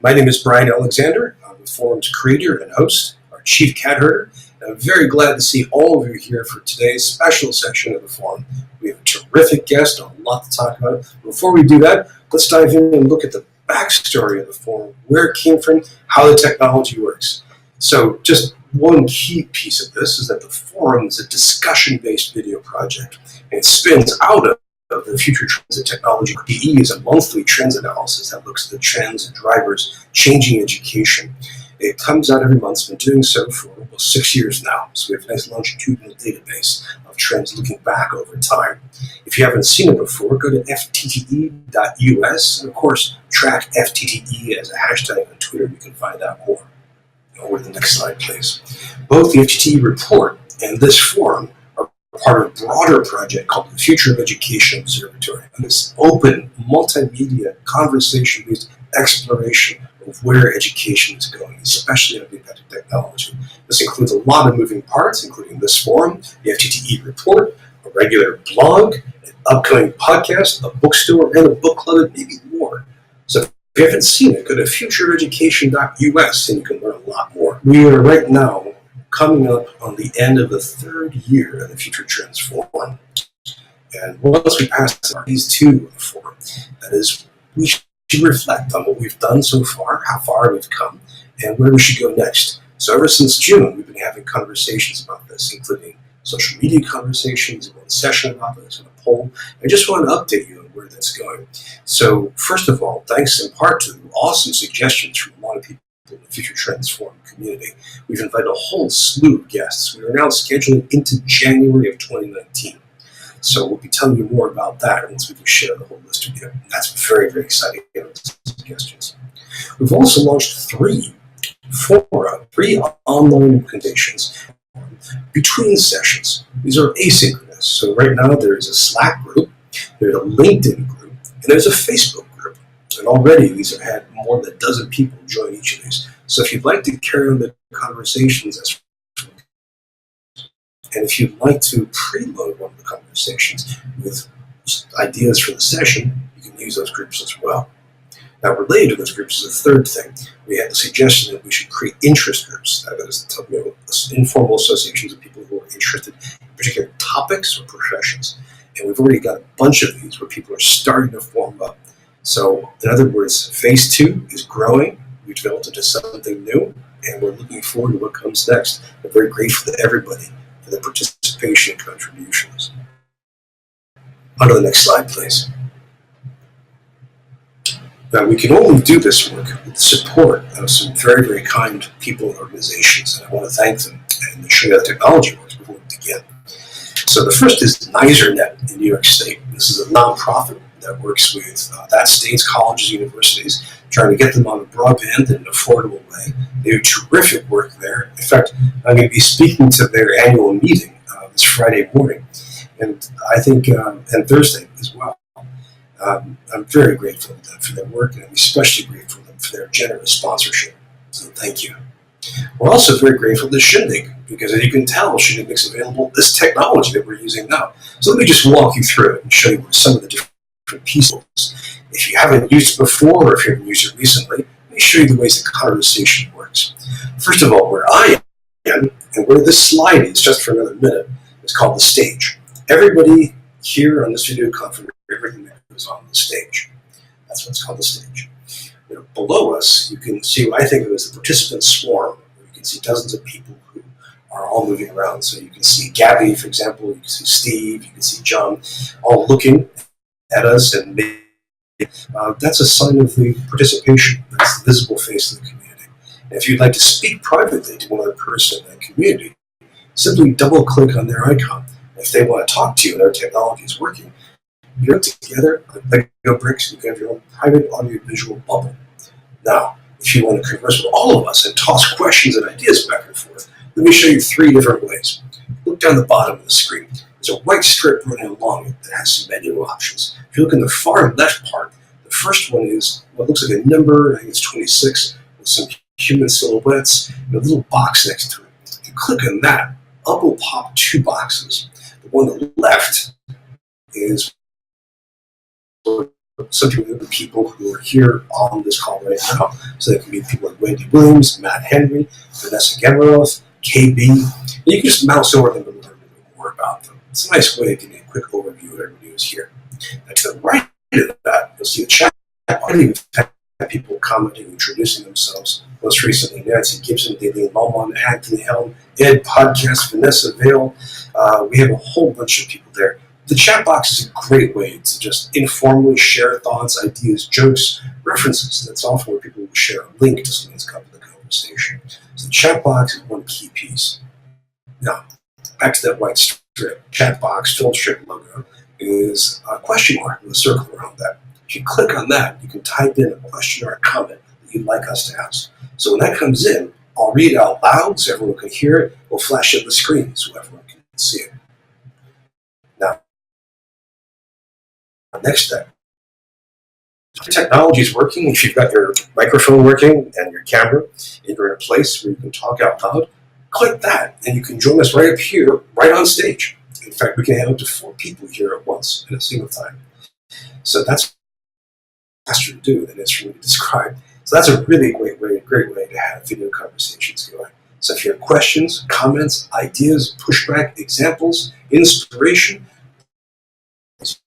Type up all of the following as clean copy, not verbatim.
My name is Brian Alexander. I'm the forum's creator and host, our chief cat herder, and I'm very glad to see all of you here for today's special session of the forum. We have a terrific guest, a lot to talk about. Before we do that, let's dive in and look at the backstory of the forum, where it came from, how the technology works. So just one key piece of this is that the forum is a discussion-based video project, and it spins out of the Future Trends in Technology. PE is a monthly trends analysis that looks at the trends and drivers changing education. It comes out every month. It's been doing so for almost 6 years now. So we have a nice longitudinal database of trends looking back over time. If you haven't seen it before, go to ftte.us and of course track FTTE as a hashtag on Twitter. You can find out more. Over the next slide, please. Both the FTTE report and this forum are part of a broader project called the Future of Education Observatory. And this open, multimedia, conversation-based exploration of where education is going, especially on the impact of technology. This includes a lot of moving parts, including this forum, the FTTE report, a regular blog, an upcoming podcast, a bookstore, and a book club, and maybe more. So if you haven't seen it, go to futureeducation.us and you can learn a lot more. We are right now coming up on the end of the third year of the Future Trends Forum. And once we pass phase 2 of the forum, that is, we should reflect on what we've done so far, how far we've come, and where we should go next. So ever since June, we've been having conversations about this, including social media conversations, one session about this, and a poll. I just want to update you on where that's going. So first of all, thanks in part to awesome suggestions from a lot of people in the Future Trends Forum community, we've invited a whole slew of guests. We are now scheduling into January of 2019. So we'll be telling you more about that once we can share the whole list with you. And that's very, very exciting suggestions. We've also launched three online presentations between sessions. These are asynchronous. So right now there is a Slack group, there's a LinkedIn group, and there's a Facebook group. And already these have had more than a dozen people join each of these. So if you'd like to carry on the conversations, and if you'd like to preload one of the conversations with ideas for the session, you can use those groups as well. Now, related to those groups is a third thing. We had the suggestion that we should create interest groups, that is, informal associations of people who are interested in particular topics or professions. And we've already got a bunch of these where people are starting to form up. So, in other words, phase 2 is growing. We've developed into something new, and we're looking forward to what comes next. I'm very grateful to everybody for their participation and contributions. On to the next slide, please. Now, we can only do this work with the support of some very, very kind people and organizations, and I want to thank them and show you how the technology works before we begin. So the first is NYSERNet in New York State. This is a nonprofit that works with that state's colleges and universities, trying to get them on a broadband in an affordable way. They do terrific work there. In fact, I'm going to be speaking to their annual meeting this Friday morning, and I think, and Thursday as well. I'm very grateful to them for their work, and I'm especially grateful to them for their generous sponsorship. So thank you. We're also very grateful to Shindig, because as you can tell, Shindig makes available this technology that we're using now. So let me just walk you through it and show you some of the different pieces. If you haven't used it before, or if you haven't used it recently, let me show you the ways the conversation works. First of all, where I am, and where this slide is, just for another minute, is called the stage. Everybody here on this video conference, everything that goes on the stage. That's what's called the stage. Below us, you can see what I think of as the participant swarm. You can see dozens of people who are all moving around. So you can see Gabby, for example, you can see Steve, you can see John, all looking at us, and that's a sign of the participation. That's the visible face of the community. And if you'd like to speak privately to one other person in that community, simply double-click on their icon. If they want to talk to you and their technology is working, you're together like Lego bricks, and you have your own private audiovisual bubble. Now, if you want to converse with all of us and toss questions and ideas back and forth, let me show you 3 different ways. Look down the bottom of the screen. There's a white strip running along it that has some menu options. If you look in the far left part, the first one is what looks like a number, I think it's 26, with some human silhouettes, and a little box next to it. If you click on that, up will pop 2 boxes. The one on the left is some people who are here on this call right now. So there can be people like Wendy Williams, Matt Henry, Vanessa Gemmeroth, KB. And you can just mouse over them and learn a little more about them. It's a nice way to give you a quick overview of everybody who's here. And to the right of that, you'll see a chat. We've had people commenting, introducing themselves. Most recently, Nancy Gibson, Daleen Mulmon, Anthony Helm, Ed Podcast, Vanessa Vale. We have a whole bunch of people there. The chat box is a great way to just informally share thoughts, ideas, jokes, references. That's often where people will share a link to something that's come to the conversation. So the chat box is one key piece. Now, back to that white strip. Chat box, film strip logo is a question mark with a circle around that. If you click on that, you can type in a question or a comment that you'd like us to ask. So when that comes in, I'll read it out loud so everyone can hear it. We'll flash it on the screen so everyone can see it. Now, next step. Technology is working. If you've got your microphone working and your camera, and you're in a place where you can talk out loud, click that, and you can join us right up here, right on stage. In fact, we can have up to 4 people here at once at a single time. So that's faster to do than it's for me to describe. So that's a really great way to have video conversations going. So if you have questions, comments, ideas, pushback, examples, inspiration, if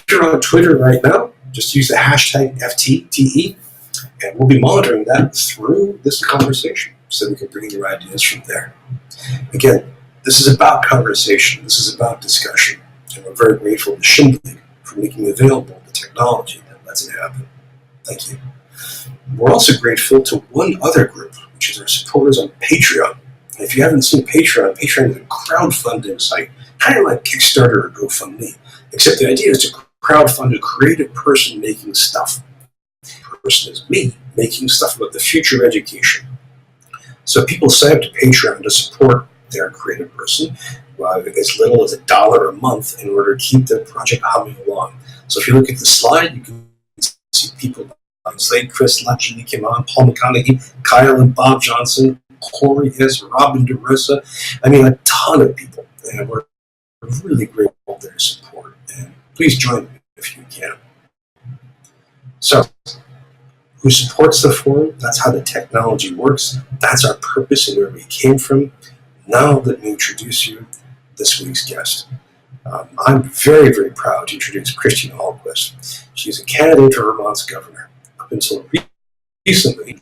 you're on Twitter right now, just use the hashtag FTTE, and we'll be monitoring that through this conversation so we can bring your ideas from there. Again, this is about conversation. This is about discussion. And we're very grateful to Shindig for making available the technology that lets it happen. Thank you. We're also grateful to one other group, which is our supporters on Patreon. And if you haven't seen Patreon, Patreon is a crowdfunding site, kind of like Kickstarter or GoFundMe, except the idea is to crowdfund a creative person making stuff. The person is me, making stuff about the future of education. So people sign up to Patreon to support their creative person as little as $1 a month in order to keep their project humming along. So if you look at the slide, you can see people like Slade, Chris, Lachie, Kiman, Paul McConaughey, Kyle and Bob Johnson, Corey S., Robin DeRosa. I mean, a ton of people. And we're really grateful for their support. And please join me if you can. So, who supports the forum? That's how the technology works. That's our purpose and where we came from. Now let me introduce you this week's guest. I'm very, very proud to introduce Christine Hallquist. She's a candidate for Vermont's governor. Up until recently,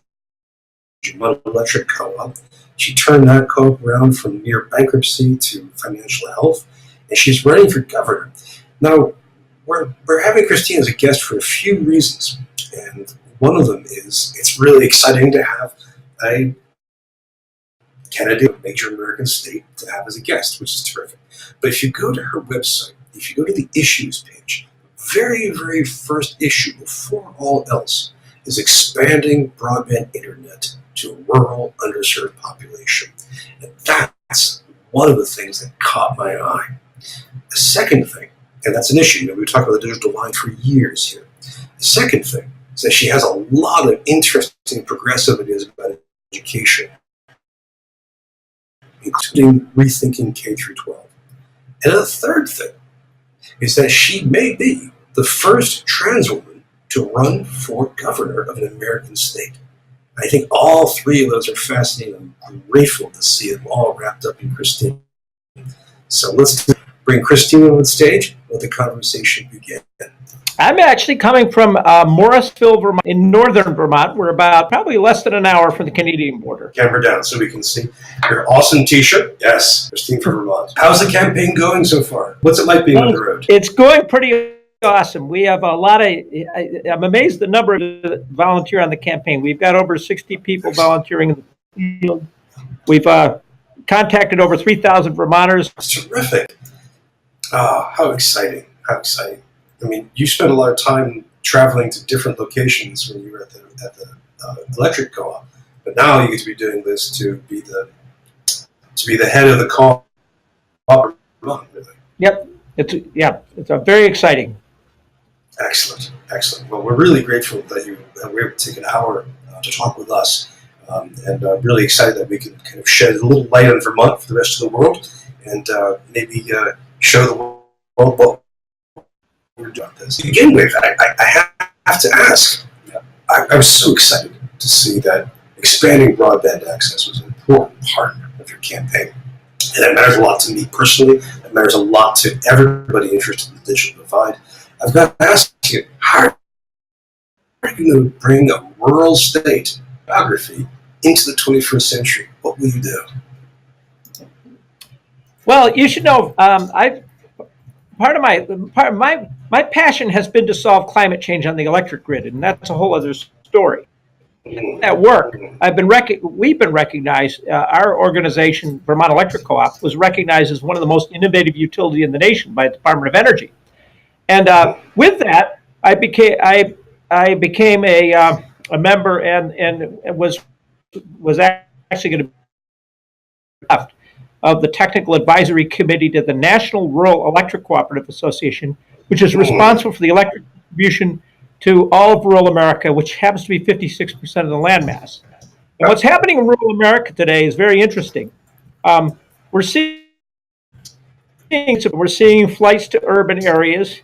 Vermont Electric Co-op. She turned that co-op around from near bankruptcy to financial health, and she's running for governor. Now, we're having Christine as a guest for a few reasons, and one of them is it's really exciting to have a candidate of a major American state to have as a guest, which is terrific. But if you go to her website, if you go to the issues page, very, very first issue before all else is expanding broadband internet to a rural, underserved population. And that's one of the things that caught my eye. The second thing, and that's an issue, we've talked about the digital line for years here. The second thing is that she has a lot of interesting progressive ideas about education, including rethinking K through 12. And the third thing is that she may be the first trans woman to run for governor of an American state. I think all three of those are fascinating. I'm grateful to see them all wrapped up in Christine. So let's bring Christine on stage and let the conversation begin. I'm actually coming from Morrisville, Vermont, in northern Vermont. We're about probably less than an hour from the Canadian border. Camera down so we can see your awesome t-shirt. Yes, Christine from Vermont. How's the campaign going so far? What's it like being on the road? It's going pretty awesome. We have a lot of, I'm amazed at the number of volunteer on the campaign. We've got over 60 people volunteering in the field. We've contacted over 3,000 Vermonters. That's terrific. Oh, how exciting. How exciting. I mean, you spent a lot of time traveling to different locations when you were at the electric co-op, but now you get to be doing this to be the head of the co-op. Really. Yep, it's a very exciting. Excellent. Well, we're really grateful that you were able to take an hour to talk with us, and really excited that we can kind of shed a little light on Vermont for the rest of the world, and maybe show the world what we're doing this. To begin with, I have to ask. I was so excited to see that expanding broadband access was an important part of your campaign. And that matters a lot to me personally. That matters a lot to everybody interested in the digital divide. I've got to ask you, how are you going to bring a rural state geography into the 21st century? What will you do? Well, you should know, part of my passion has been to solve climate change on the electric grid, and that's a whole other story. At work, we've been recognized. Our organization, Vermont Electric Co-op, was recognized as one of the most innovative utility in the nation by the Department of Energy. And with that, I became a member and was actually going to be left of the Technical Advisory Committee to the National Rural Electric Cooperative Association, which is responsible for the electric distribution to all of rural America, which happens to be 56% of the landmass. And what's happening in rural America today is very interesting. We're seeing flights to urban areas,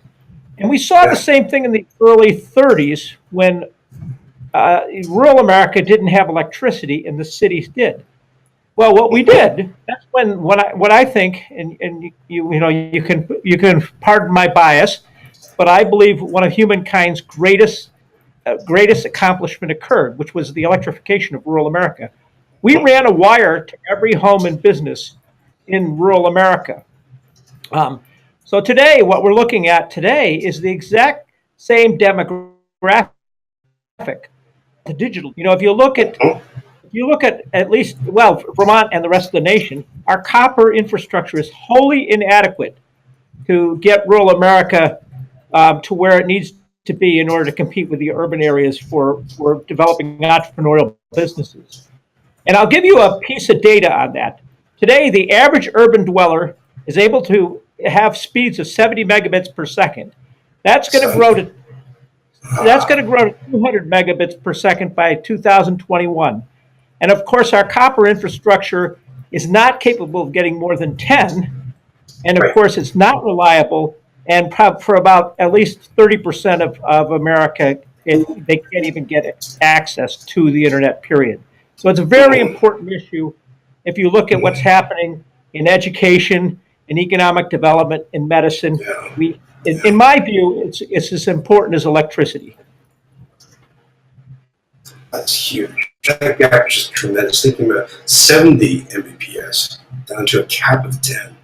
and we saw the same thing in the early 30s when rural America didn't have electricity and the cities did. Well, what we did, that's when what I think, and you can pardon my bias, but I believe one of humankind's greatest accomplishment occurred, which was the electrification of rural America. We ran a wire to every home and business in rural America. So today, what we're looking at today is the exact same demographic, the digital. If you look at least, well, Vermont and the rest of the nation, our copper infrastructure is wholly inadequate to get rural America to where it needs to be in order to compete with the urban areas for developing entrepreneurial businesses. And I'll give you a piece of data on that. Today, the average urban dweller is able to have speeds of 70 megabits per second. That's going to grow to 200 megabits per second by 2021. And of course, our copper infrastructure is not capable of getting more than 10. And of course, it's not reliable. And for about at least 30% of America, they can't even get access to the internet, period. So it's a very important issue if you look at what's happening in education, in economic development, in medicine. In my view, it's as important as electricity. That's huge. That gap is just tremendous. Thinking about 70 Mbps down to a cap of 10.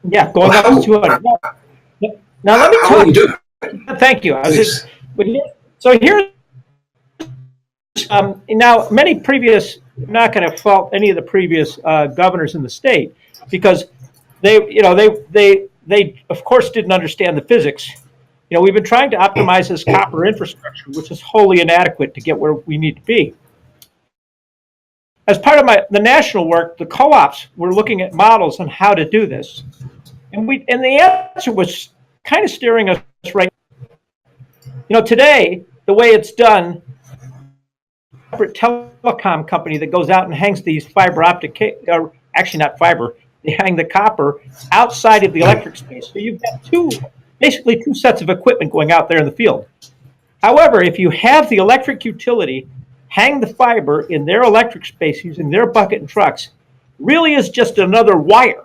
Yeah, going up to 200. Now let me talk. How do you do that? Thank you. Now many previous, I'm not going to fault any of the previous governors in the state because they of course didn't understand the physics. We've been trying to optimize this copper infrastructure, which is wholly inadequate to get where we need to be. As part of the national work, the co-ops were looking at models on how to do this, and the answer was kind of steering us right. Today the way it's done, a telecom company that goes out and hangs these fiber optic, actually not fiber, they hang the copper outside of the electric space. So you've got basically two sets of equipment going out there in the field. However, if you have the electric utility hang the fiber in their electric space using their bucket and trucks, really is just another wire.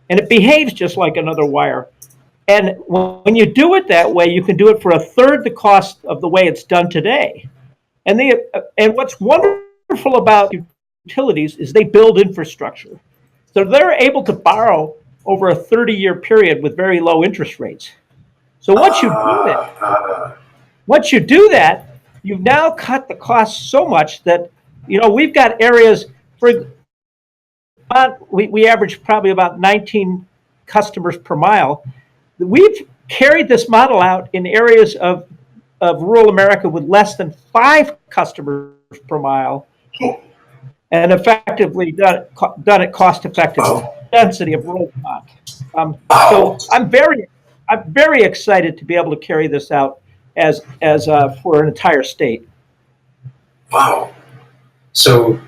And it behaves just like another wire. And when you do it that way, you can do it for a third the cost of the way it's done today. And what's wonderful about utilities is they build infrastructure. So they're able to borrow over a 30-year period with very low interest rates. So once you do that, you've now cut the cost so much that we've got areas we average probably about 19 customers per mile. We've carried this model out in areas of rural America with less than 5 customers per mile, and effectively done it cost effectively. Density of rural Vermont. So I'm very excited to be able to carry this out as for an entire state. Wow. So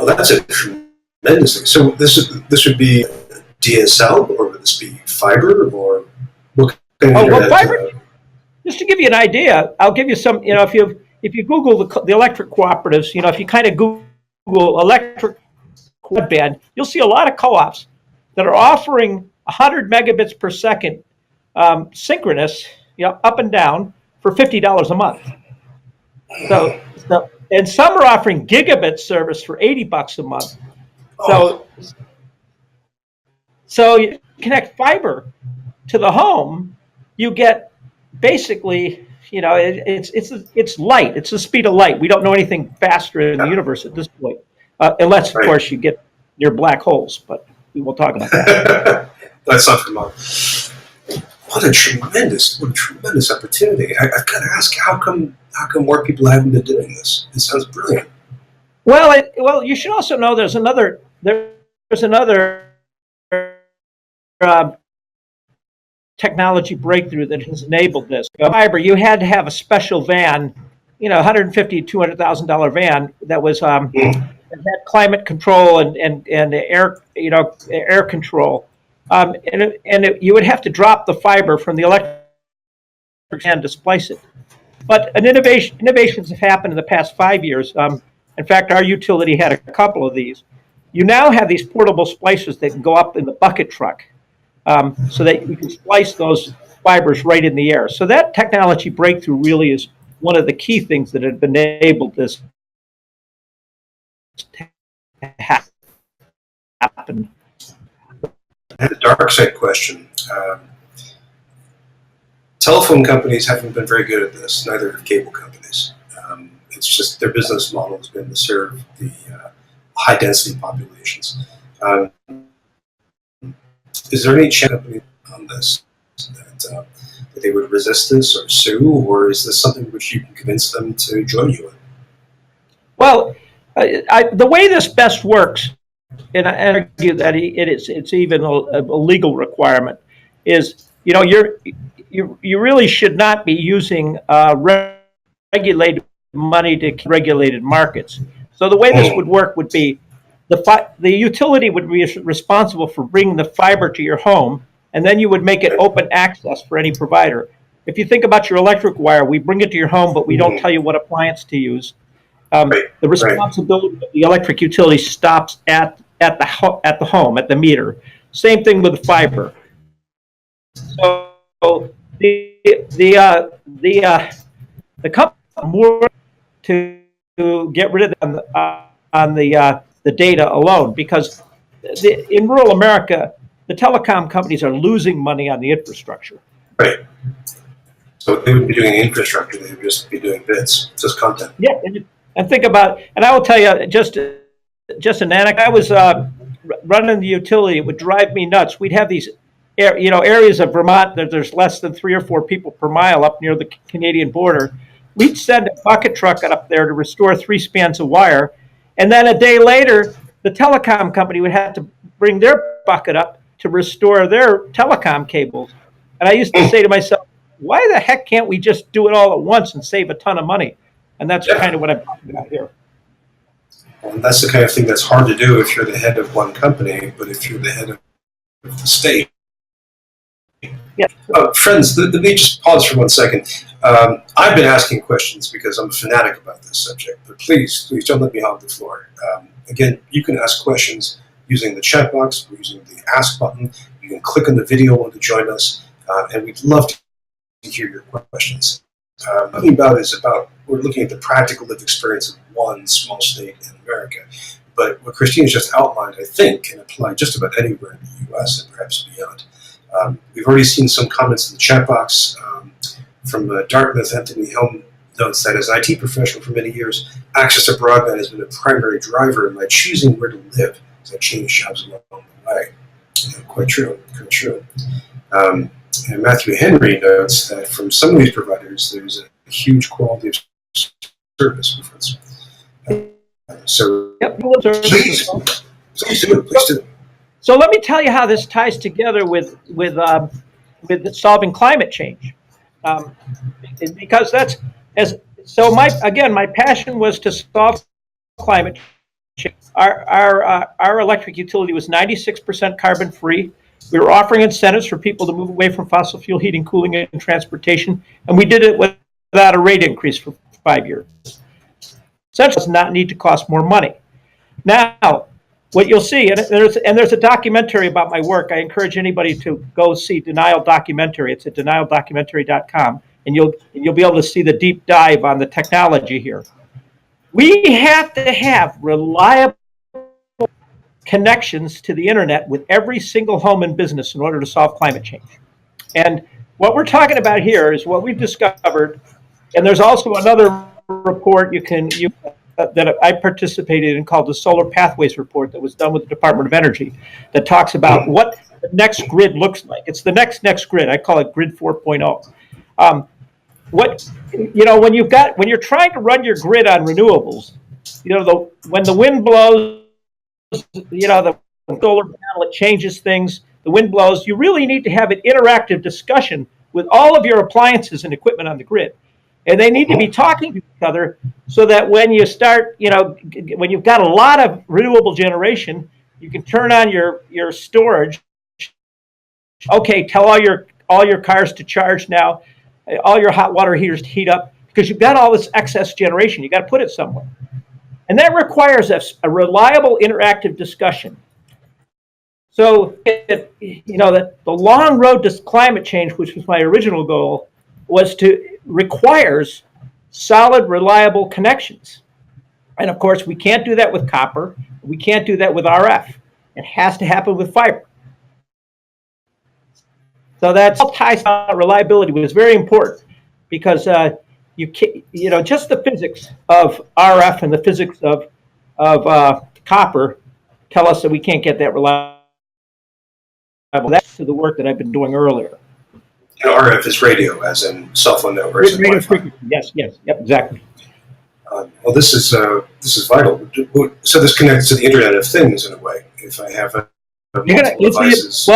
that's a tremendous thing. So this would be DSL, or would this be fiber, or what Oh, well, fiber. Just to give you an idea, I'll give you some. If you Google the electric cooperatives, if you kind of Google electric broadband, you'll see a lot of co-ops that are offering 100 megabits per second synchronous, up and down for $50 a month. So, and some are offering gigabit service for $80 a month. So you connect fiber to the home, you get basically, it's light. It's the speed of light. We don't know anything faster in the universe at this point, unless, of course, you get near black holes. But we will talk about that. That's not Vermont. What a tremendous opportunity! I've got to ask, how come more people haven't been doing this? It sounds brilliant. Well, you should also know there's another technology breakthrough that has enabled this. Fiber, you had to have a special van, $150,000 to $200,000 van that was that had climate control and air control, you would have to drop the fiber from the electric and to splice it. But innovations have happened in the past 5 years. In fact, our utility had a couple of these. You now have these portable splicers that can go up in the bucket truck, so that you can splice those fibers right in the air. So that technology breakthrough really is one of the key things that have enabled this to happen. I had a dark side question. Telephone companies haven't been very good at this, neither have cable companies. It's just their business model has been to serve the high density populations. Is there any chance on this that they would resist this or sue, or is this something which you can convince them to join you in? Well, the way this best works, and I argue that it's even a legal requirement, is you really should not be using regulated money to regulated markets. So the way this would work would be the utility would be responsible for bringing the fiber to your home, and then you would make it open access for any provider. If you think about your electric wire, we bring it to your home, but we don't tell you what appliance to use. The responsibility of the electric utility stops at the home, at the meter. Same thing with the fiber. So the company more to get rid of them on the data alone, because in rural America, the telecom companies are losing money on the infrastructure. Right. So they wouldn't be doing infrastructure; they would just be doing bits, just content. Yeah, and think about, and I will tell you just an anecdote. I was running the utility; it would drive me nuts. We'd have these, areas of Vermont that there's less than 3 or 4 people per mile up near the Canadian border. We'd send a bucket truck up there to restore 3 spans of wire, and then a day later, the telecom company would have to bring their bucket up to restore their telecom cables. And I used to say to myself, why the heck can't we just do it all at once and save a ton of money? And that's kind of what I'm talking about here. And that's the kind of thing that's hard to do if you're the head of one company, but if you're the head of the state. Yeah. Friends, let me just pause for 1 second. I've been asking questions because I'm a fanatic about this subject, but please don't let me hog the floor. Again, you can ask questions using the chat box, or using the ask button. You can click on the video to join us, and we'd love to hear your questions. We're looking at the practical lived experience of one small state in America. But what Christine has just outlined, I think, can apply just about anywhere in the U.S. and perhaps beyond. We've already seen some comments in the chat box from Dartmouth. Anthony Helm notes that as an IT professional for many years, access to broadband has been a primary driver in my choosing where to live as I change jobs along the way. Quite true. And Matthew Henry notes that from some of these providers, there's a huge quality of service difference. Please do. So let me tell you how this ties together with solving climate change, because my passion was to solve climate change. Our electric utility was 96% carbon free. We were offering incentives for people to move away from fossil fuel heating, cooling, and transportation, and we did it without a rate increase for 5 years. Essentially, does not need to cost more money. Now, what you'll see, and there's a documentary about my work. I encourage anybody to go see Denial Documentary. It's at denialdocumentary.com, and you'll be able to see the deep dive on the technology here. We have to have reliable connections to the internet with every single home and business in order to solve climate change. And what we're talking about here is what we've discovered, and there's also another report that I participated in called the Solar Pathways Report that was done with the Department of Energy that talks about what the next grid looks like. It's the next grid. I call it Grid 4.0. When you're trying to run your grid on renewables, when the wind blows, the solar panel, it changes things. The wind blows. You really need to have an interactive discussion with all of your appliances and equipment on the grid. And they need to be talking to each other so that when you start, when you've got a lot of renewable generation, you can turn on your storage. Okay, tell all your cars to charge now, all your hot water heaters to heat up, because you've got all this excess generation. You got to put it somewhere. And that requires a reliable interactive discussion. So, the long road to climate change, which was my original goal, requires solid, reliable connections. And of course, we can't do that with copper. We can't do that with RF. It has to happen with fiber. So that's all ties to reliability, which is very important because just the physics of RF and the physics of copper tell us that we can't get that reliable. That's to the work that I've been doing earlier. And RF is radio, as in cell phone networks. And Wi-Fi. Yes, yep, exactly. Well, this is vital. So this connects to the Internet of Things in a way. If I have devices.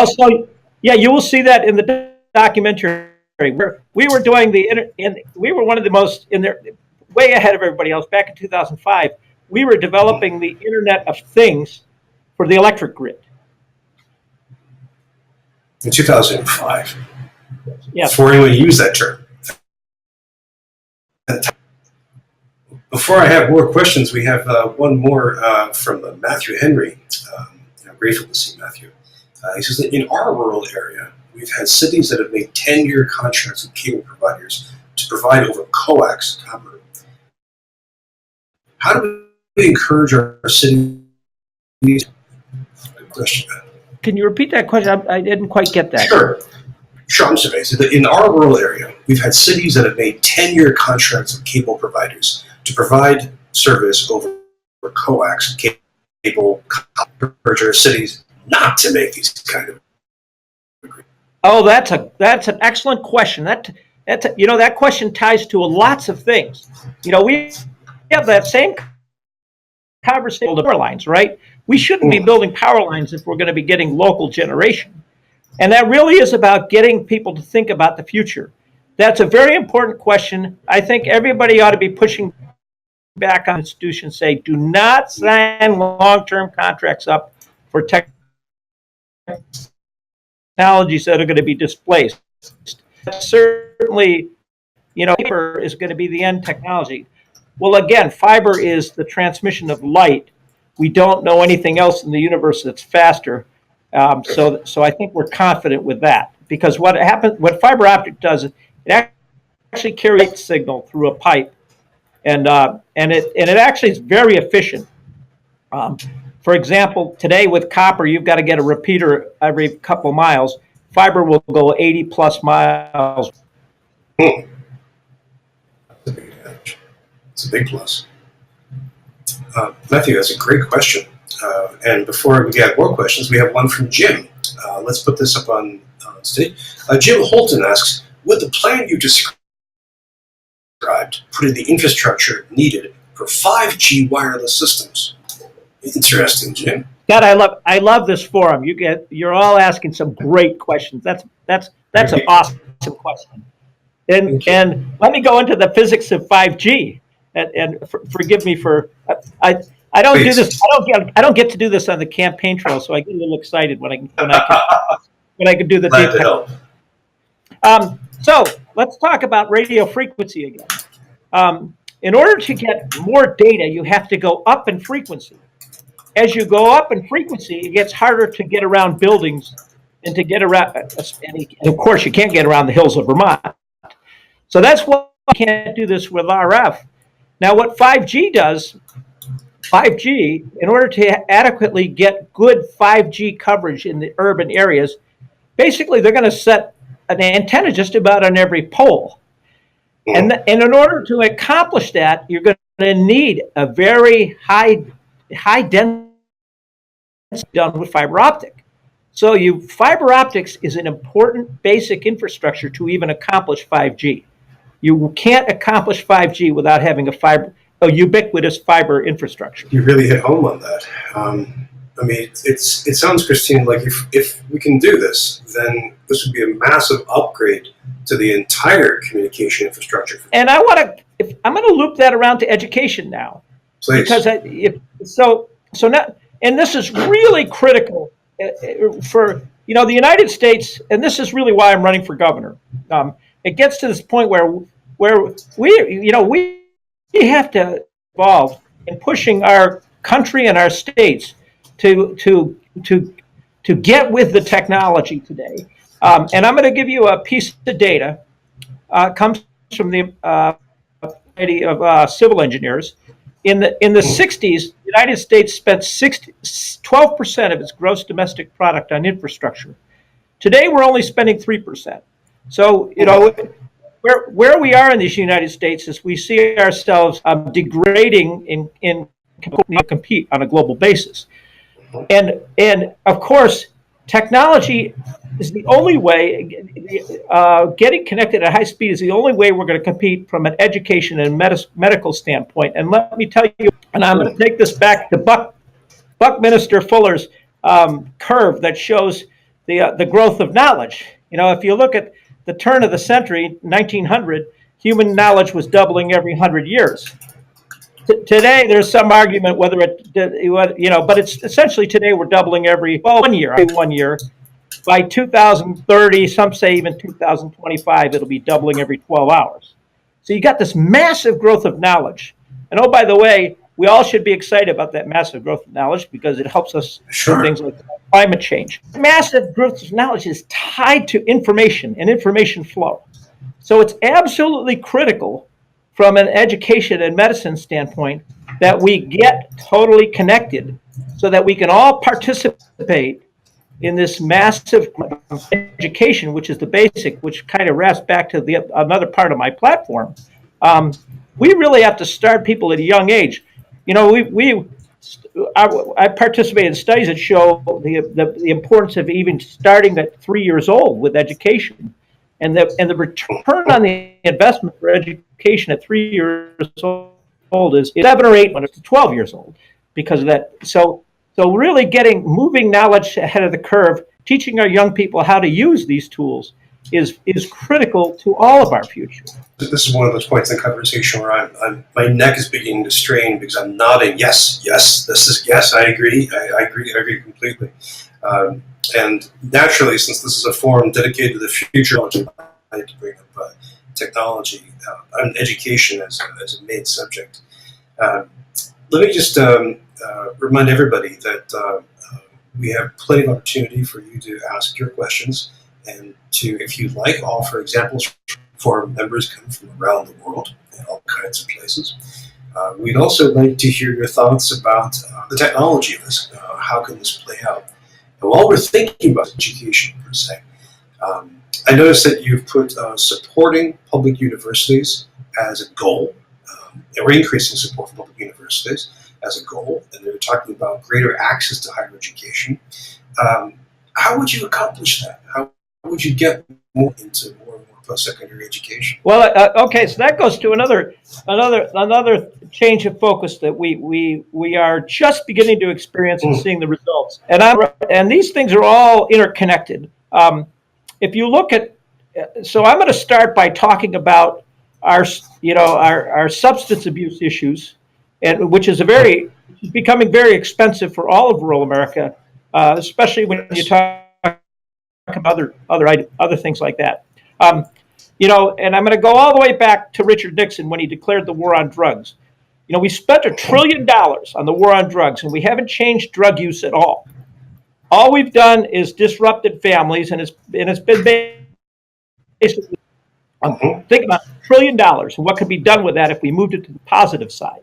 You will see that in the documentary. We were doing we were one of the most way ahead of everybody else. Back in 2005, we were developing the Internet of Things for the electric grid. In 2005. Yes. Before anyone used that term. Before I have more questions, we have one more from Matthew Henry. I'm grateful to see Matthew. He says that in our rural area, we've had cities that have made 10-year contracts with cable providers to provide over coax copper. How do we encourage our cities? Good question, Matt. Can you repeat that question? I didn't quite get that. Sure, I'm surveying. So in our rural area, we've had cities that have made 10-year contracts with cable providers to provide service over coax cable. Encourage our cities not to make these kind of agreements. Oh, that's an excellent question. That question ties to lots of things. We have that same conversation with power lines, right? We shouldn't be building power lines if we're going to be getting local generation. And that really is about getting people to think about the future. That's a very important question. I think everybody ought to be pushing back on institutions, say, do not sign long-term contracts up for technologies that are going to be displaced. Certainly, fiber is going to be the end technology. Well, again, fiber is the transmission of light. We don't know anything else in the universe that's faster. So I think we're confident with that, because what fiber optic does, it actually carries signal through a pipe, and it actually is very efficient. For example, today with copper, you've got to get a repeater every couple miles. Fiber will go 80 plus miles. It's a big plus. Matthew, that's a great question. And before we get more questions, we have one from Jim. Let's put this up on stage. Jim Holton asks, would the plan you described put in the infrastructure needed for 5G wireless systems? Interesting, Jim. God, I love this forum. You're all asking some great questions. That's an awesome question. And let me go into the physics of 5G. And forgive me for I don't do this. I don't get to do this on the campaign trail, so I get a little excited when I can. when I could do the Glad deep to help. So let's talk about radio frequency again. In order to get more data, you have to go up in frequency. As you go up in frequency, it gets harder to get around buildings and to get around, and of course, you can't get around the hills of Vermont. So that's why you can't do this with RF. Now, what 5G does, 5G, in order to adequately get good 5G coverage in the urban areas, basically they're going to set an antenna just about on every pole. And in order to accomplish that, you're going to need a very high density done with fiber optic. So fiber optics is an important basic infrastructure to even accomplish 5G. You can't accomplish 5G without having a ubiquitous fiber infrastructure. You really hit home on that. I mean, it sounds, Christine, like if we can do this, then this would be a massive upgrade to the entire communication infrastructure. And I'm going to loop that around to education now. Please. Because so now, and this is really critical for the United States, and this is really why I'm running for governor. It gets to this point where we have to evolve in pushing our country and our states to get with the technology today. And I'm going to give you a piece of data. Comes from the Society of Civil Engineers. In the 60s, the United States spent 12% of its gross domestic product on infrastructure. Today, we're only spending 3%. So, where we are in the United States is we see ourselves degrading in compete on a global basis. And of course, technology is the only way, getting connected at high speed is the only way we're going to compete from an education and medical standpoint. And let me tell you, and I'm going to take this back to Buckminster Fuller's curve that shows the growth of knowledge. If you look at the turn of the century, 1900, human knowledge was doubling every 100 years. Today, there's some argument whether but it's essentially today we're doubling every 1 year. By 2030, some say even 2025, it'll be doubling every 12 hours. So you got this massive growth of knowledge. And oh, by the way, we all should be excited about that massive growth of knowledge because it helps us do things like climate change. Massive growth of knowledge is tied to information and information flow. So it's absolutely critical from an education and medicine standpoint that we get totally connected so that we can all participate in this massive education, which is the basic, which kind of wraps back to another part of my platform. We really have to start people at a young age. I participate in studies that show the importance of even starting at 3 years old with education, and the return on the investment for education at 3 years old is 7 or 8 when it's 12 years old because of that. So really moving knowledge ahead of the curve, teaching our young people how to use these tools is critical to all of our future. This is one of those points in conversation where my neck is beginning to strain because I'm nodding, yes, I agree, I agree completely. And naturally, since this is a forum dedicated to the future, I like to bring up technology and education as a main subject. Let me just remind everybody that we have plenty of opportunity for you to ask your questions and to, if you like, offer examples for members coming from around the world and all kinds of places. We'd also like to hear your thoughts about the technology of this. How can this play out? And while we're thinking about education per se, I noticed that you've put supporting public universities as a goal, or increasing support for public universities as a goal, and they're talking about greater access to higher education. How would you accomplish that? How would you get more into more and more post-secondary education? Well, okay, so that goes to another change of focus that we are just beginning to experience and seeing the results. And these things are all interconnected. If you look at, so I'm going to start by talking about our substance abuse issues, and which is becoming very expensive for all of rural America, especially when you talk other things like that. And I'm going to go all the way back to Richard Nixon when he declared the war on drugs. We spent $1 trillion on the war on drugs, and we haven't changed drug use at all. All we've done is disrupted families, and it's been basically think about $1 trillion and what could be done with that if we moved it to the positive side.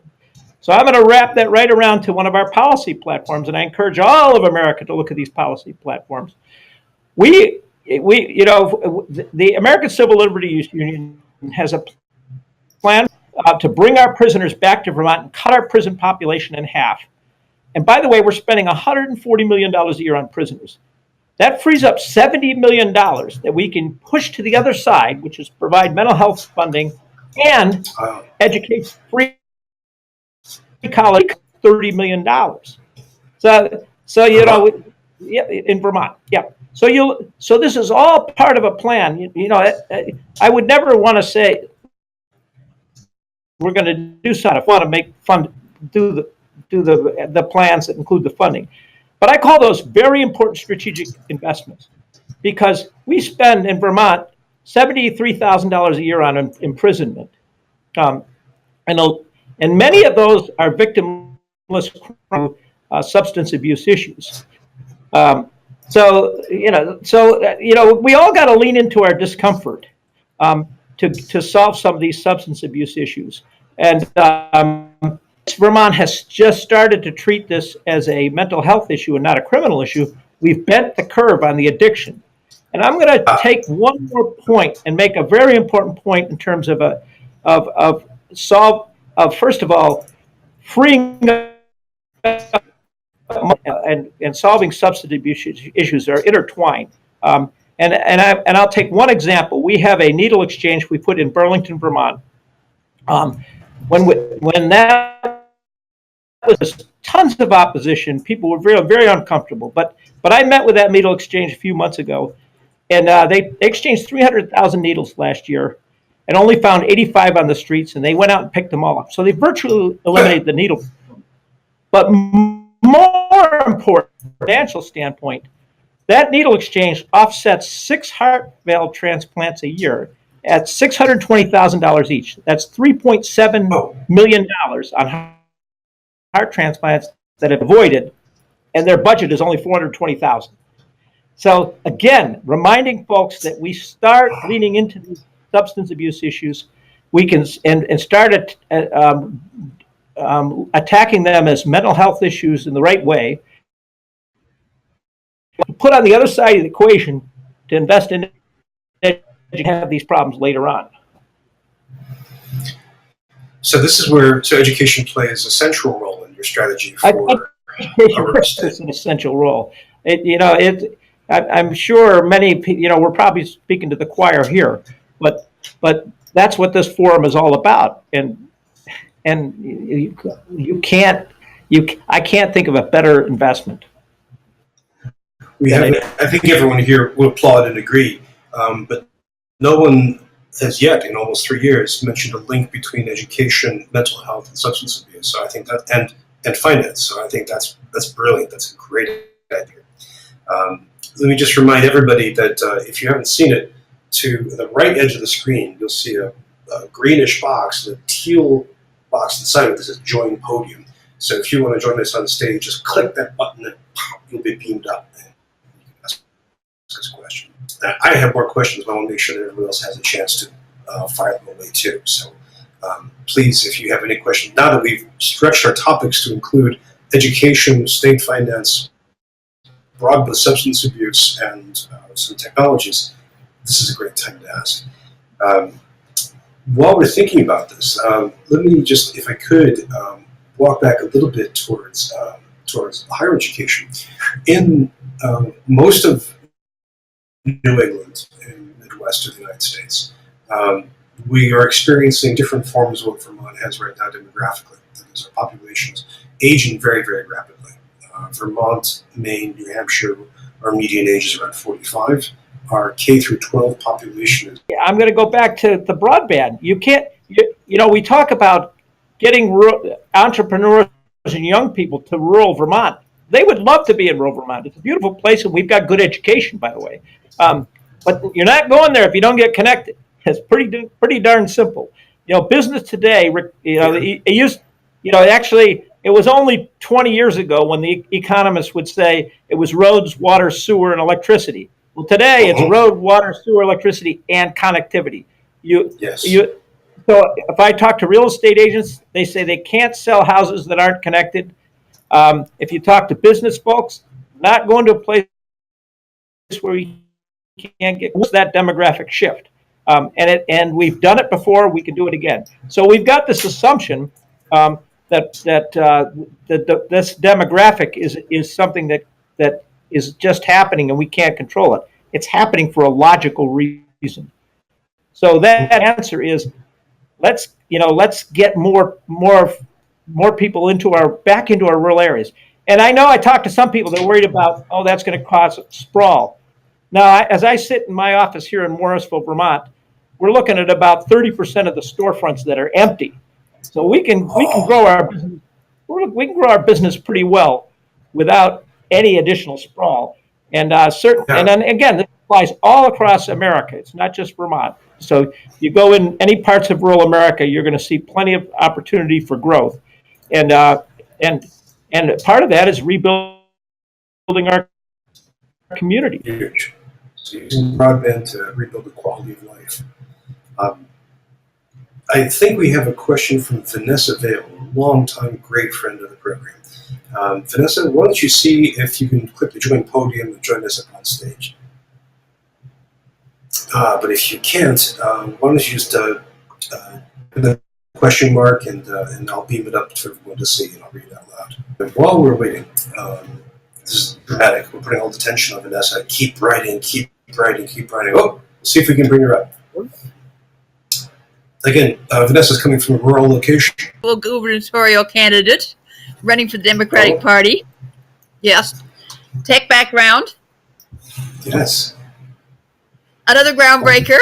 So I'm going to wrap that right around to one of our policy platforms, and I encourage all of America to look at these policy platforms. The American Civil Liberties Union has a plan to bring our prisoners back to Vermont and cut our prison population in half. And by the way, we're spending $140 million a year on prisoners. That frees up $70 million that we can push to the other side, which is provide mental health funding and educate free college, $30 million. In Vermont, yeah. So this is all part of a plan. I would never want to say we're going to do something. I want to make do the plans that include the funding, but I call those very important strategic investments because we spend in Vermont $73,000 a year on imprisonment, and many of those are victimless substance abuse issues. We all got to lean into our discomfort to solve some of these substance abuse issues. And Vermont has just started to treat this as a mental health issue and not a criminal issue. We've bent the curve on the addiction. And I'm going to take one more point and make a very important point in terms of first of all, freeing and solving substance abuse issues are intertwined. And I'll take one example. We have a needle exchange we put in Burlington, Vermont. When that was tons of opposition, people were very, very uncomfortable. But I met with that needle exchange a few months ago, and they exchanged 300,000 needles last year and only found 85 on the streets, and they went out and picked them all up. So they virtually eliminated the needle. But more important, from a financial standpoint, that needle exchange offsets 6 heart valve transplants a year at $620,000 each. That's $3.7 million on heart transplants that have avoided, and their budget is only $420,000. So again, reminding folks that we start leaning into these substance abuse issues, we can and start attacking them as mental health issues in the right way. Put on the other side of the equation to invest in it and have these problems later on. So this is where education plays a central role in your strategy for it's an essential role. I'm sure many, we're probably speaking to the choir here, but that's what this forum is all about. And I can't think of a better investment. I think everyone here will applaud and agree, but no one has yet, in almost 3 years, mentioned a link between education, mental health, and substance abuse. So I think that, and finance. So I think that's brilliant. That's a great idea. Let me just remind everybody that if you haven't seen it, to the right edge of the screen, you'll see a greenish box, a teal box inside of this is Join Podium. So if you want to join us on stage, just click that button and pop, you'll be beamed up. And you can ask us a question. I have more questions, but I want to make sure that everyone else has a chance to fire them away too. So please, if you have any questions, now that we've stretched our topics to include education, state finance, broadband, substance abuse, and some technologies, this is a great time to ask. While we're thinking about this, let me just, if I could, walk back a little bit towards higher education. In most of New England and Midwest of the United States, we are experiencing different forms of what Vermont has right now demographically. That is, our population is aging very, very rapidly. Vermont, Maine, New Hampshire, our median age is around 45. Our K through 12 population is. I'm going to go back to the broadband. You can't, we talk about getting entrepreneurs and young people to rural Vermont. they would love to be in rural Vermont. It's a beautiful place, and we've got good education, by the way. But you're not going there if you don't get connected. It's pretty darn simple. Business today, actually, it was only 20 years ago when the economists would say it was roads, water, sewer, and electricity. Well, today it's road, water, sewer, electricity, and connectivity. Yes. So if I talk to real estate agents, they say they can't sell houses that aren't connected. If you talk to business folks, not going to a place where you can't get that demographic shift. And we've done it before. We can do it again. So we've got this assumption that this demographic is something that is just happening and we can't control it. It's happening for a logical reason. So that answer is let's get more people back into our rural areas. And I know I talked to some people that are worried about, that's going to cause sprawl. Now, as I sit in my office here in Morrisville, Vermont, we're looking at about 30% of the storefronts that are empty. So we can grow our business. We can grow our business pretty well without any additional sprawl. And and then again, this applies all across America. It's not just Vermont. So you go in any parts of rural America, you're going to see plenty of opportunity for growth. And part of that is rebuilding our community. Huge. So using broadband to rebuild the quality of life. I think we have a question from Vanessa Vale, a longtime great friend of the program. Vanessa, why don't you see if you can click the join podium and join us up on stage? But if you can't, why don't you just put the question mark and I'll beam it up for everyone to see and I'll read it out loud. And while we're waiting, this is dramatic. We're putting all the tension on Vanessa. Keep writing, keep writing, keep writing. Oh, let's see if we can bring her up. Again, Vanessa's coming from a rural location. Gubernatorial candidate running for the Democratic Party. Yes. Tech background. Yes. Another groundbreaker.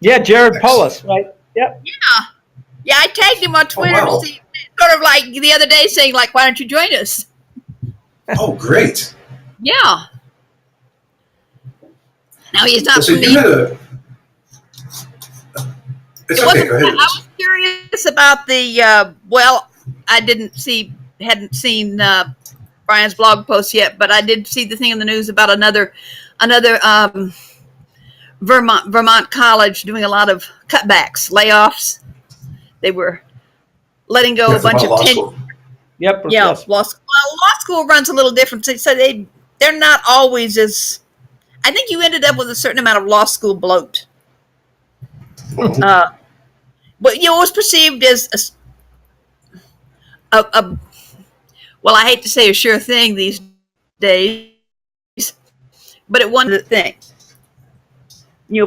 Yeah, Jared Polis, right? Yep. Yeah, I tagged him on Twitter, wow. sort of like the other day saying, like, why don't you join us? Oh, great. Yeah. Now he's not So from you had a... It's okay, go ahead. I was curious about the, I hadn't seen Brian's blog post yet, but I did see the thing in the news about another Vermont college doing a lot of cutbacks, layoffs. They were letting go a bunch of school. Yep. Yeah, law school runs a little different. So they're not always as. I think you ended up with a certain amount of law school bloat. But it was perceived as well, I hate to say a sure thing these days, but it one of the things,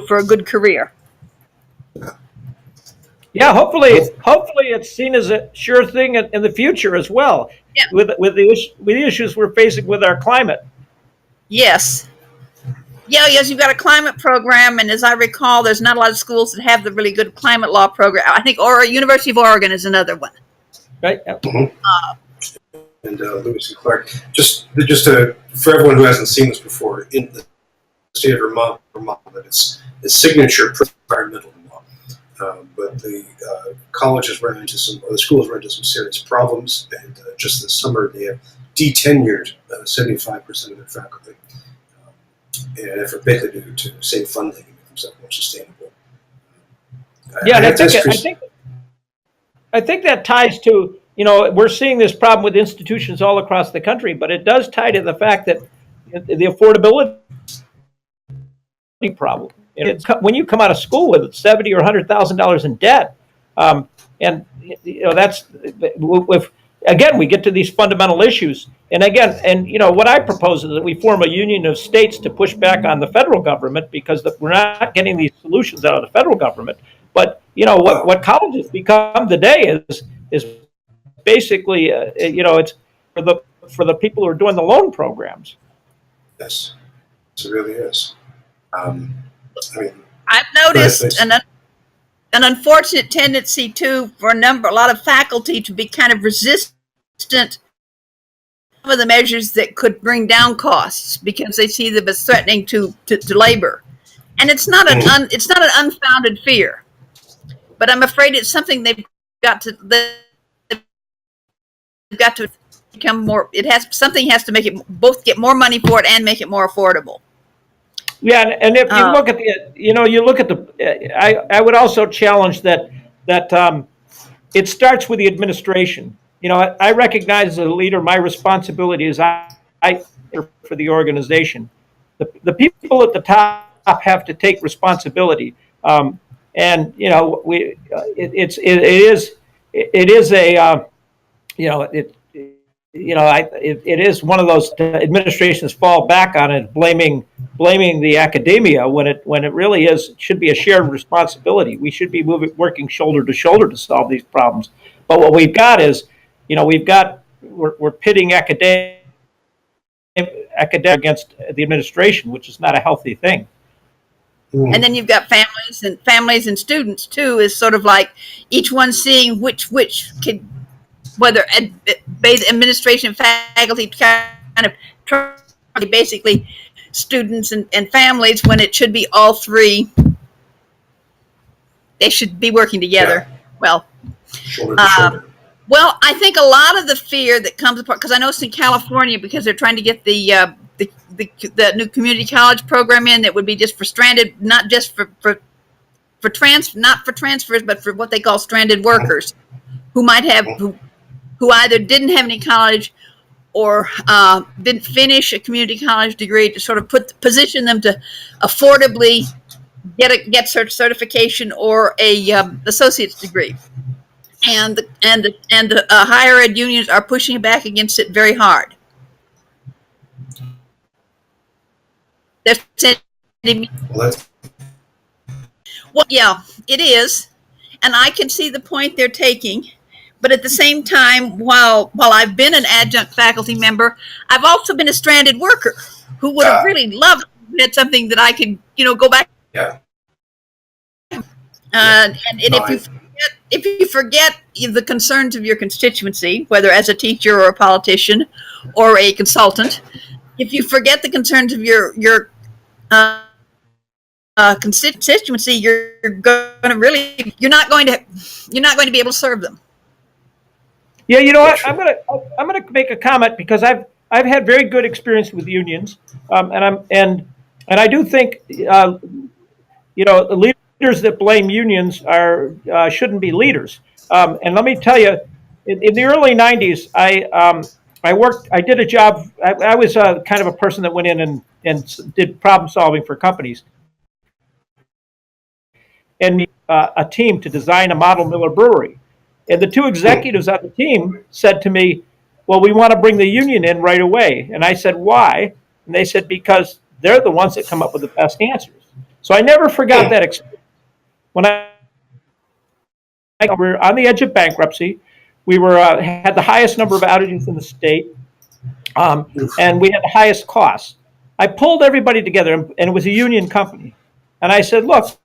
for a good career. Yeah, hopefully it's seen as a sure thing in the future as well. Yeah. With the issues we're facing with our climate. Yes. Yeah, yes, you've got a climate program, and as I recall, there's not a lot of schools that have the really good climate law program. I think University of Oregon is another one. Right. Mm-hmm. And Lewis and Clark. Just for everyone who hasn't seen this before, in the state of Vermont, it's signature environmental law. But the colleges run into the schools run into some serious problems, and just this summer they have detenured 75% of their faculty. In an effort basically to save funding and make themselves more sustainable. Yeah, I think that ties to, we're seeing this problem with institutions all across the country, but it does tie to the fact that the affordability problem. When you come out of school with $70,000 or $100,000 in debt, and that's again, we get to these fundamental issues. And again, what I propose is that we form a union of states to push back on the federal government because we're not getting these solutions out of the federal government. But, what colleges become today is basically, it's for the people who are doing the loan programs. Yes, it really is. I've noticed an unfortunate tendency too for a lot of faculty to be kind of resistant of the measures that could bring down costs because they see them as threatening to labor. And it's not an unfounded fear, but I'm afraid it's something they've got to become more. Something has to make it both get more money for it and make it more affordable. Yeah, and if you look at I would also challenge that it starts with the administration. I recognize as a leader my responsibility is I for the organization. The people at the top have to take responsibility, and it is one of those administrations fall back on it, blaming the academia when it really should be a shared responsibility. We should be working shoulder to shoulder to solve these problems. But what we've got is, we're pitting academia against the administration, which is not a healthy thing. And then you've got families and students too. Is sort of like each one seeing which could, whether administration, faculty, kind of basically students and families, when it should be all three. They should be working together. Yeah. Well, shoulder to shoulder. Well, I think a lot of the fear that comes apart, because I know it's in California, because they're trying to get the new community college program in that would be just for stranded, not just not for transfers, but for what they call stranded workers, who might have who either didn't have any college or didn't finish a community college degree, to sort of position them to affordably get certification or a associate's degree. And the higher ed unions are pushing back against it very hard. Well, yeah, it is, and I can see the point they're taking. But at the same time, while I've been an adjunct faculty member, I've also been a stranded worker who would have really loved to have something that I could, go back. Yeah. And if you forget the concerns of your constituency, whether as a teacher or a politician or a consultant, if you forget the concerns of your constituency, you're not going to be able to serve them. Yeah, you know what? I'm gonna make a comment, because I've had very good experience with unions, and I do think the leaders that blame unions shouldn't be leaders. And let me tell you, in the early '90s, I did a job. I was kind of a person that went in and did problem solving for companies, and a team to design a model Miller brewery. And the two executives on the team said to me, "Well, we want to bring the union in right away." And I said, "Why?" And they said, "Because they're the ones that come up with the best answers." So I never forgot that experience. When we were on the edge of bankruptcy, we had the highest number of outages in the state, and we had the highest costs. I pulled everybody together, and it was a union company. And I said, "Look,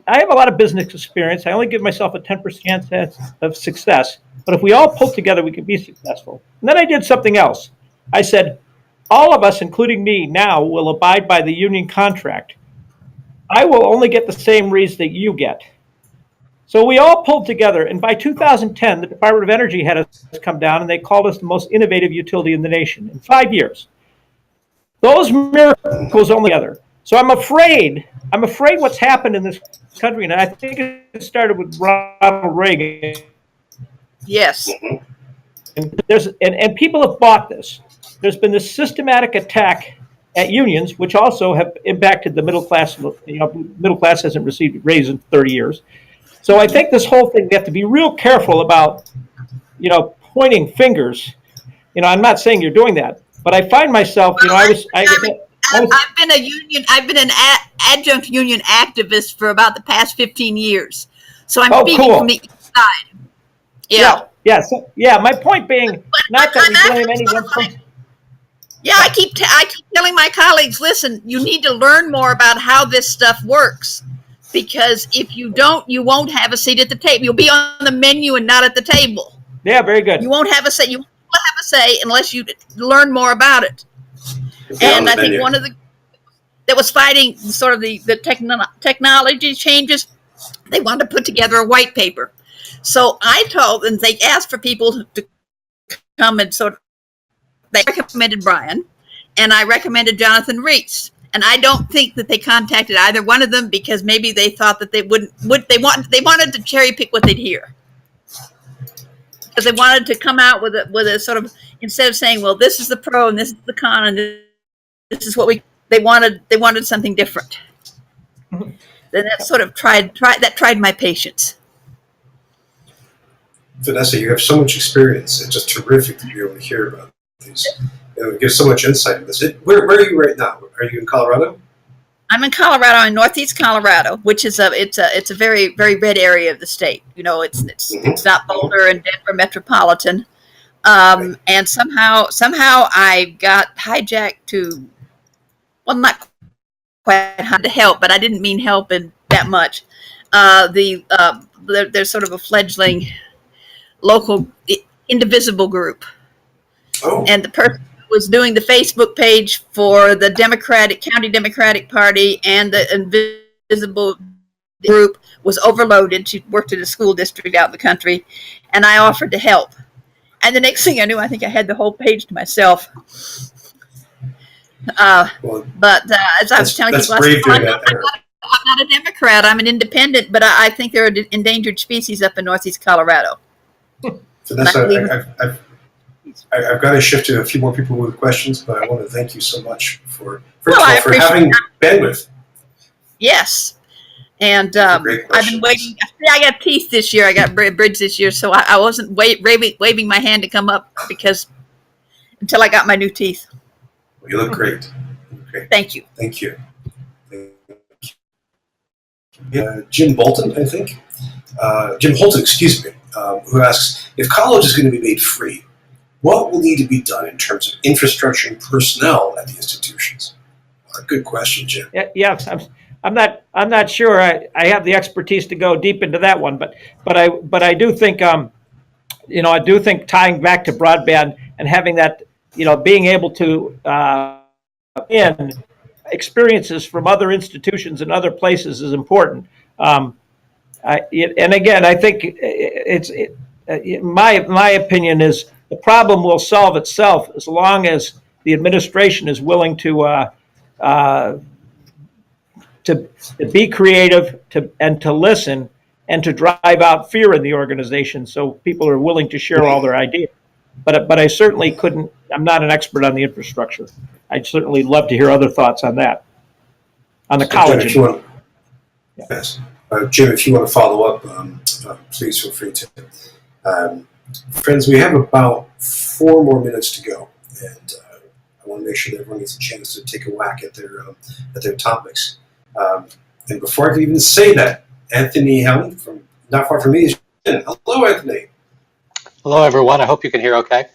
I have a lot of business experience. I only give myself a 10% chance of success. But if we all pull together, we can be successful." And then I did something else. I said, "All of us, including me, now will abide by the union contract. I will only get the same raise that you get." So we all pulled together. And by 2010, the Department of Energy had us come down, and they called us the most innovative utility in the nation in 5 years. Those miracles only together. So I'm afraid what's happened in this country, and I think it started with Ronald Reagan. Yes. And people have bought this. There's been this systematic attack at unions, which also have impacted the middle class. Middle class hasn't received a raise in 30 years. So I think this whole thing, we have to be real careful about, pointing fingers. I'm not saying you're doing that, but I find myself, I've been an adjunct union activist for about the past 15 years. So I'm speaking from the east side. Yeah. My point being, not that we blame anyone. Yeah, I keep telling my colleagues, listen, you need to learn more about how this stuff works, because if you don't, you won't have a seat at the table. You'll be on the menu and not at the table. Yeah, very good. You won't have a seat. You won't a say unless you learn more about it. And I think one of the that was fighting sort of the technology changes, they wanted to put together a white paper. So I told them, they asked for people to come and sort of, they recommended Brian, and I recommended Jonathan Reese. And I don't think that they contacted either one of them because maybe they thought that they they wanted to cherry pick what they'd hear. Because they wanted to come out with a sort of, instead of saying, well, this is the pro and this is the con and this is what they wanted something different. Then that sort of tried my patience. Vanessa, you have so much experience. It's just terrific to be able to hear about these. It gives so much insight into this. Where are you right now? Are you in Colorado? I'm in Colorado, in northeast Colorado, which is it's a very, very red area of the state. You know, it's not Boulder and Denver metropolitan. And somehow I got hijacked to, well, not quite to help, but I didn't mean help in that much. There's sort of a fledgling local indivisible group. Oh. And the person who was doing the Facebook page for the County Democratic Party and the invisible group was overloaded. She worked in a school district out in the country, and I offered to help. And the next thing I knew, I think I had the whole page to myself. But as I was telling people, I'm not a Democrat. I'm an independent, but I think they're an endangered species up in northeast Colorado. Vanessa, I've got to shift to a few more people with questions, but I want to thank you so much for having bandwidth. Yes. And I've been waiting. I got teeth this year. I got bridge this year, so I wasn't waving my hand to come up until I got my new teeth. Well, you look great. Okay. Thank you. Thank you. Jim Bolton, I think. Jim Holton, excuse me, who asks, if college is going to be made free, what will need to be done in terms of infrastructure and personnel at the institutions? Good question, Jim. Yes, I'm not sure I have the expertise to go deep into that one, but I do think I do think tying back to broadband and having that, being able to in experiences from other institutions and other places is important. And again, I think my opinion is the problem will solve itself as long as the administration is willing to be creative, and to listen, and to drive out fear in the organization, so people are willing to share all their ideas. But I certainly couldn't. I'm not an expert on the infrastructure. I'd certainly love to hear other thoughts on that. On the college. Yes, Jim, if you want to follow up, please feel free to. Friends, we have about 4 more minutes to go, and I want to make sure that everyone gets a chance to take a whack at their topics. And before I can even say that, Anthony Helen, from not far from me, is in. Hello, Anthony. Hello, everyone. I hope you can hear okay.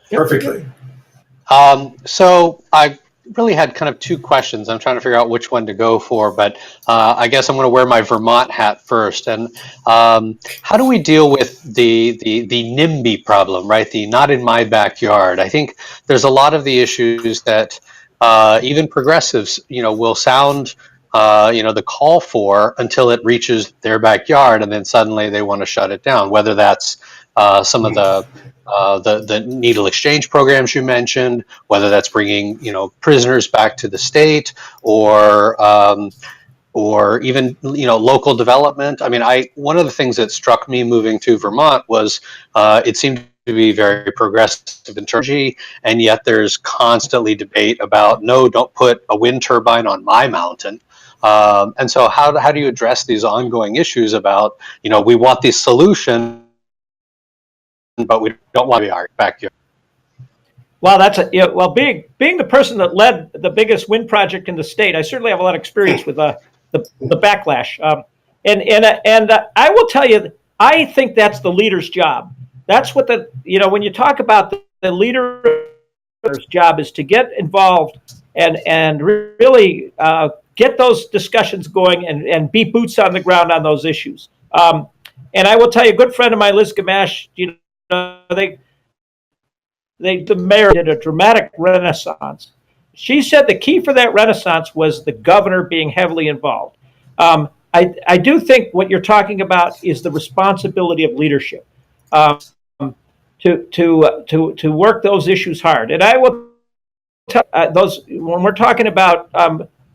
Perfectly. So I really had kind of 2 questions. I'm trying to figure out which one to go for, but I guess I'm going to wear my Vermont hat first. And how do we deal with the NIMBY problem, right? The not in my backyard. I think there's a lot of the issues that even progressives, will sound, the call for until it reaches their backyard, and then suddenly they want to shut it down. Whether that's some of the needle exchange programs you mentioned, whether that's bringing prisoners back to the state, or even local development. I mean, one of the things that struck me moving to Vermont was it seemed to be very progressive in terms of energy, and yet there's constantly debate about, no, don't put a wind turbine on my mountain. And so how do you address these ongoing issues about, we want these solutions, but we don't want to be our backyard? Well, being the person that led the biggest wind project in the state, I certainly have a lot of experience with the backlash. And I will tell you, I think that's the leader's job. That's what when you talk about the leader's job is to get involved and really get those discussions going and be boots on the ground on those issues. And I will tell you, a good friend of mine, Liz Gamache, the mayor did a dramatic renaissance. She said the key for that renaissance was the governor being heavily involved. I do think what you're talking about is the responsibility of leadership to work those issues hard. And I will tell those when we're talking about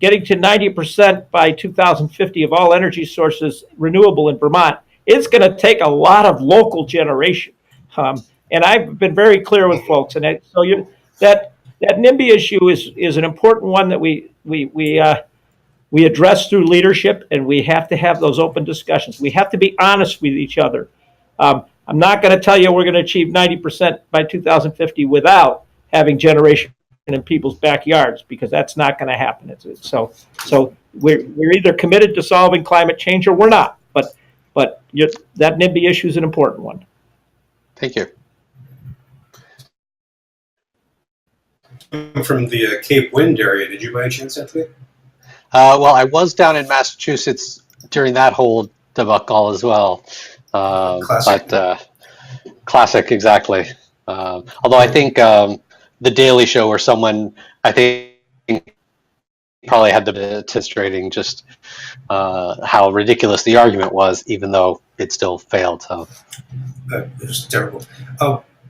getting to 90% by 2050 of all energy sources renewable in Vermont, it's going to take a lot of local generation. And I've been very clear with folks, and that NIMBY issue is an important one that we address through leadership, and we have to have those open discussions. We have to be honest with each other. I'm not going to tell you we're going to achieve 90% by 2050 without having generation in people's backyards, because that's not going to happen. So we're either committed to solving climate change or we're not. But that NIMBY issue is an important one. Thank you. From the Cape Wind area, did you by any chance, Anthony? Well, I was down in Massachusetts during that whole debacle as well. Classic. But classic, exactly. Although I think the Daily Show, or someone, I think, probably had the illustrating just how ridiculous the argument was, even though it still failed. So It was terrible.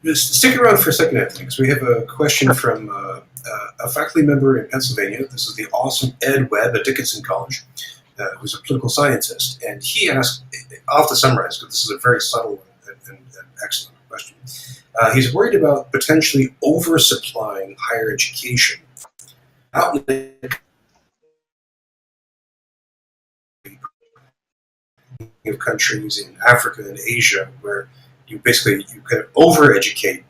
Just stick around for a second, Anthony, because we have a question from a faculty member in Pennsylvania. This is the awesome Ed Webb at Dickinson College, who's a political scientist. And he asked, I'll have to summarize because this is a very subtle and excellent question. He's worried about potentially oversupplying higher education out in the countries in Africa and Asia where you kind of over-educate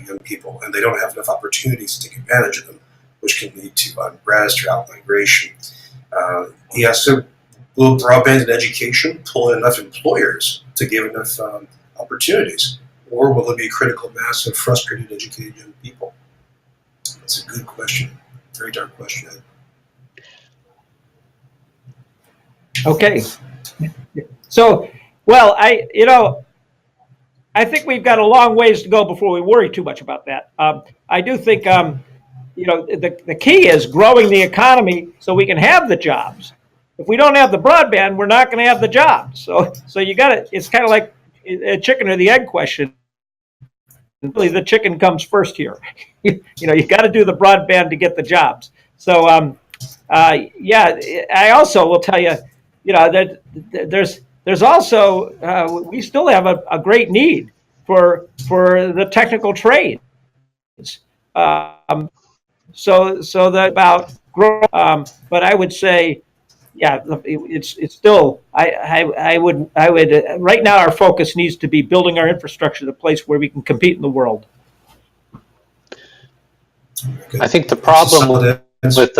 young people, and they don't have enough opportunities to take advantage of them, which can lead to unrest or out-migration. He asked, so will broadband and education pull in enough employers to give enough opportunities, or will there be a critical mass of frustrated, educated young people? That's a good question. Very dark question. Okay. So, well, I think we've got a long ways to go before we worry too much about that. I do think, the key is growing the economy so we can have the jobs. If we don't have the broadband, we're not going to have the jobs. So you got to. It's kind of like a chicken or the egg question. Really, the chicken comes first here. You got to do the broadband to get the jobs. So, yeah, I also will tell you, that there's also we still have a great need for the technical trades. So that about growth, but I would say, yeah, it's still. I would right now our focus needs to be building our infrastructure to the place where we can compete in the world. I think the problem with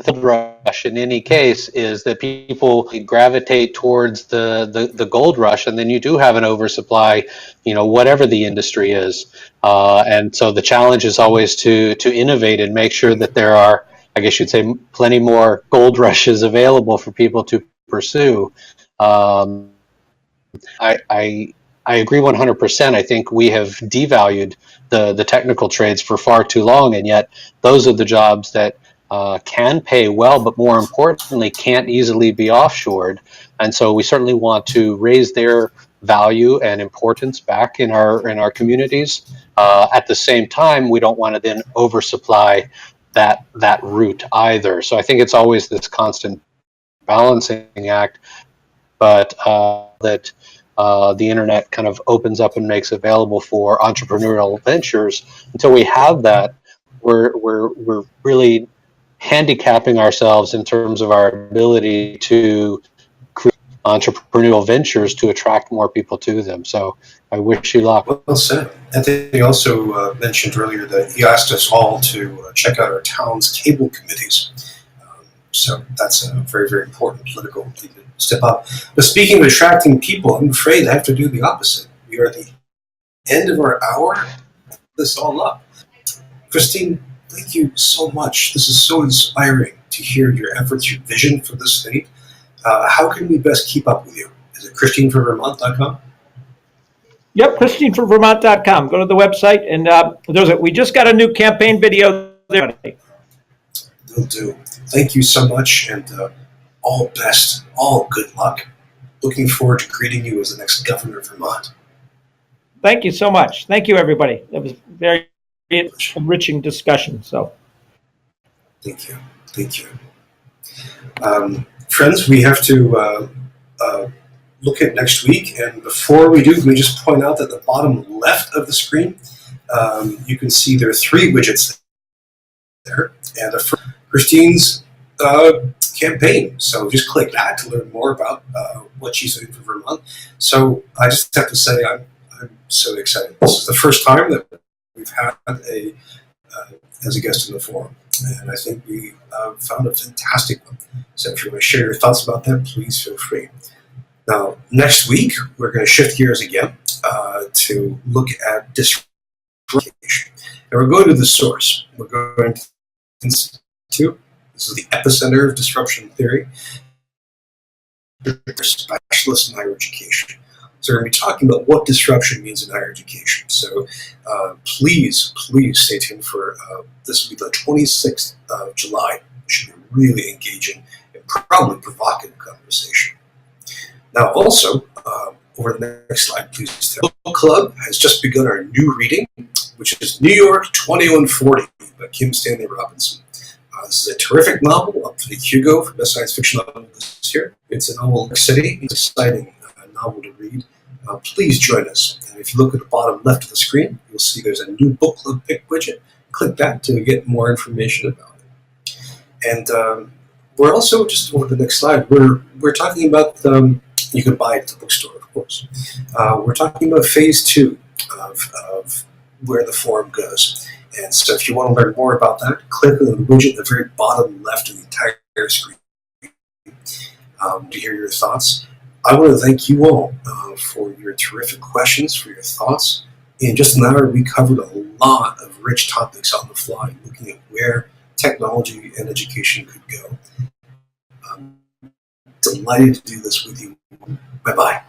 the rush in any case is that people gravitate towards the gold rush, and then you do have an oversupply, whatever the industry is. And so the challenge is always to innovate and make sure that there are, I guess you'd say, plenty more gold rushes available for people to pursue. I agree 100%. I think we have devalued the technical trades for far too long, and yet those are the jobs that can pay well, but more importantly, can't easily be offshored. And so we certainly want to raise their value and importance back in our communities. At the same time, we don't want to then oversupply that route either. So I think it's always this constant balancing act, but that the internet kind of opens up and makes available for entrepreneurial ventures. Until we have that, we're really handicapping ourselves in terms of our ability to create entrepreneurial ventures to attract more people to them. So I wish you luck. Well said. Anthony also mentioned earlier that he asked us all to check out our town's cable committees. So that's a very, very important political thing to step up. But speaking of attracting people, I'm afraid I have to do the opposite. We are at the end of our hour. This all up. Christine, thank you so much. This is so inspiring to hear your efforts, your vision for the state. How can we best keep up with you? Is it ChristineForVermont.com? Yep, ChristineForVermont.com. Go to the website, and we just got a new campaign video there. Will do. Thank you so much, and all best, all good luck. Looking forward to greeting you as the next governor of Vermont. Thank you so much. Thank you, everybody. It was very enriching discussion. So, thank you. Thank you. Friends, we have to look at next week, and before we do, let me just point out that at the bottom left of the screen, you can see there are 3 widgets there, and Christine's campaign. So just click that to learn more about what she's doing for Vermont. So I just have to say I'm so excited. This is the first time that we've had as a guest in the forum, and I think we found a fantastic one. So if you want to share your thoughts about that, please feel free. Now, next week, we're going to shift gears again to look at disruption. And we're going to the source. We're going to Institute. This is the epicenter of disruption theory. Specialists in higher education. So we're going to be talking about what disruption means in higher education. So please stay tuned for this will be the 26th of July. It should be a really engaging and probably provocative conversation. Now also, over the next slide, please. The book club has just begun our new reading, which is New York 2140 by Kim Stanley Robinson. This is a terrific novel, up for the Hugo for best science fiction novel this year. It's a novel city. It's an exciting novel to read. Please join us. And if you look at the bottom left of the screen, you'll see there's a new book club pick widget. Click that to get more information about it. And we're also, just over the next slide, we're talking about, you can buy it at the bookstore, of course. We're talking about phase 2 of where the forum goes. And so if you want to learn more about that, click on the widget at the very bottom left of the entire screen to hear your thoughts. I want to thank you all for your terrific questions, for your thoughts. In just an hour, we covered a lot of rich topics on the fly, looking at where technology and education could go. Delighted to do this with you. Bye-bye.